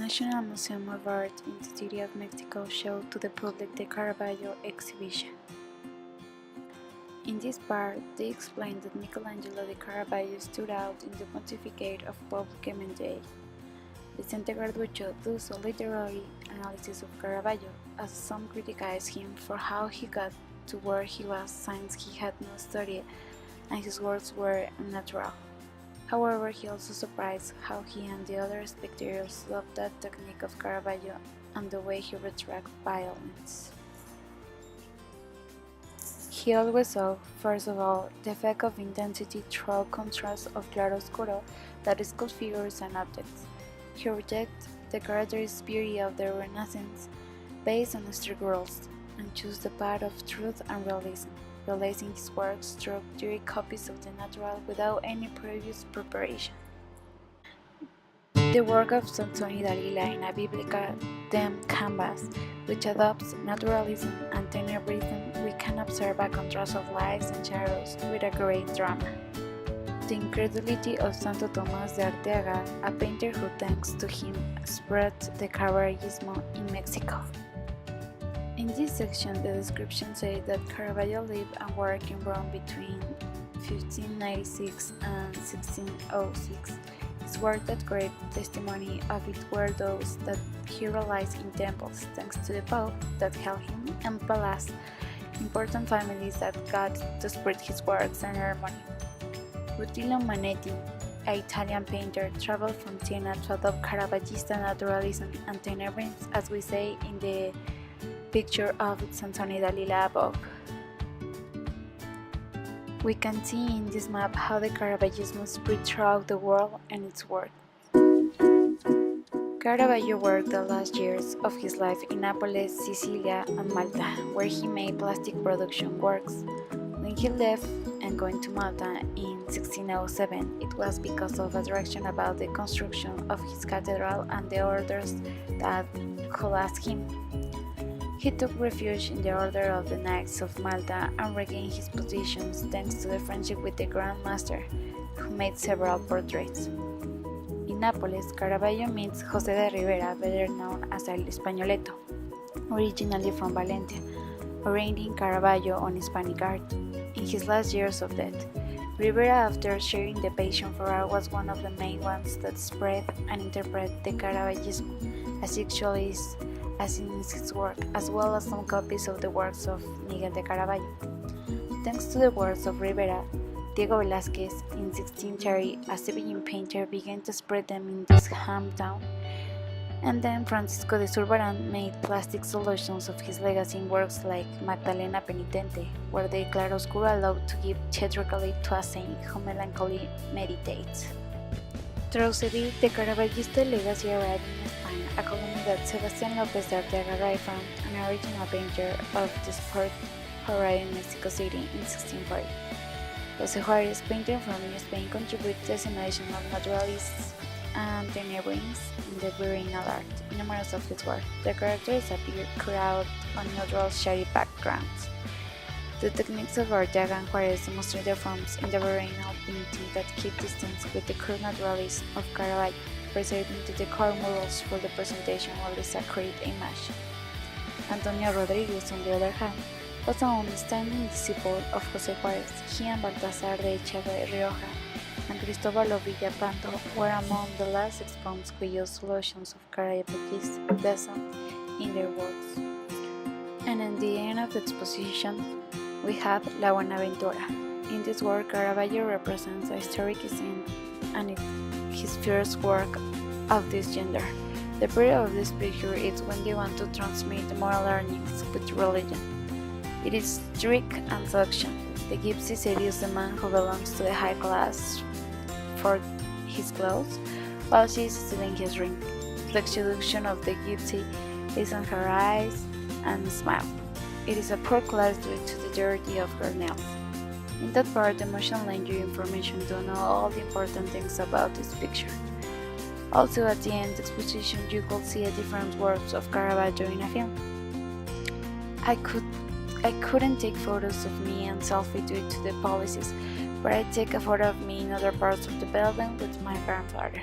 National Museum of Art in the City of Mexico showed to the public the Caravaggio exhibition. In this part, they explained that Michelangelo de Caravaggio stood out in the pontificate of Pope Clement VIII. Vicente Garducho does a literary analysis of Caravaggio, as some criticize him for how he got to where he was since he had no study and his works were unnatural. However, he also surprised how he and the other spectators loved that technique of Caravaggio and the way he retracts violence. He always saw, first of all, the effect of intensity through contrast of claroscuro that is called figures and objects. He rejects the characteristic beauty of the Renaissance based on strict rules, and chose the path of truth and realism, releasing his works through direct copies of the natural without any previous preparation. The work of Sansoni Dalila in a biblical damp canvas, which adopts naturalism and tenebrism, we can observe a contrast of lights and shadows with a great drama. The incredulity of Santo Tomás de Arteaga, a painter who, thanks to him, spread the Caravaggismo in Mexico. In this section, the description says that Caravaggio lived and worked in Rome between 1596 and 1606. His work that great testimony of it were those that he realized in temples, thanks to the Pope that held him, and palace, important families that got to spread his works and earn money. Rutilio Manetti, an Italian painter, traveled from Siena to adopt Caravaggista naturalism and tenebrism, as we say in the picture of Sansoni Dalila above. We can see in this map how the Caravaggismo spread throughout the world and its work. Caravaggio worked the last years of his life in Naples, Sicilia, and Malta, where he made plastic production works. When he left and going to Malta in 1607, it was because of a direction about the construction of his cathedral and the orders that harassed him. He took refuge in the Order of the Knights of Malta and regained his positions thanks to the friendship with the Grand Master, who made several portraits. In Nápoles, Caravaggio meets José de Rivera, better known as El Españoleto, originally from Valencia, painting Caravaggio on Hispanic art. In his last years of death, Rivera, after sharing the passion for art, was one of the main ones that spread and interpreted the Caravaggismo, as actually is as in his work, as well as some copies of the works of Miguel de Caravaggio. Thanks to the works of Rivera, Diego Velázquez, in 1630, a Sevillian painter, began to spread them in this hometown, and then Francisco de Zurbarán made plastic solutions of his legacy in works like Magdalena Penitente, where the claroscuro allowed to give theatrically to a saint who melancholy meditates. Through Seville, the Caravaggista legacy arrived in Spain, a colony that Sebastián López de Arteaga Garay found, an original painter of the sport horror in Mexico City in 1640. José Juárez, painter from New Spain, contributed to the assimilation of naturalists and tenebrism in the Virreinal art. In numerous of his work, the characters appear cut out on neutral shady backgrounds. The techniques of Arteaga and Juárez demonstrate their forms in the Virreinal painting that keep distance with the crude naturalism of Caravaggio, preserving the decor models for the presentation of the sacred image. Antonio Rodriguez, on the other hand, was an outstanding disciple of José Juárez. He and Baltasar de Echeverría and Cristóbal of Villapanto were among the last exponents who used solutions of Caravaggis's design in their works. And at the end of the exposition, we have La Buenaventura. In this work, Caravaggio represents a historic scene and his first work of this gender. The period of this picture is when they want to transmit moral learnings with religion. It is trick and seduction. The gypsy seduces the man who belongs to the high class for his clothes, while she is stealing his ring. The seduction of the gypsy is on her eyes and smile. It is a poor class due to the dirty of her nails. In that part, the motion lends you information to know all the important things about this picture. Also, at the end of the exposition, you could see a different works of Caravaggio in a film. I couldn't take photos of me and selfie due to the policies, but I take a photo of me in other parts of the building with my grandfather.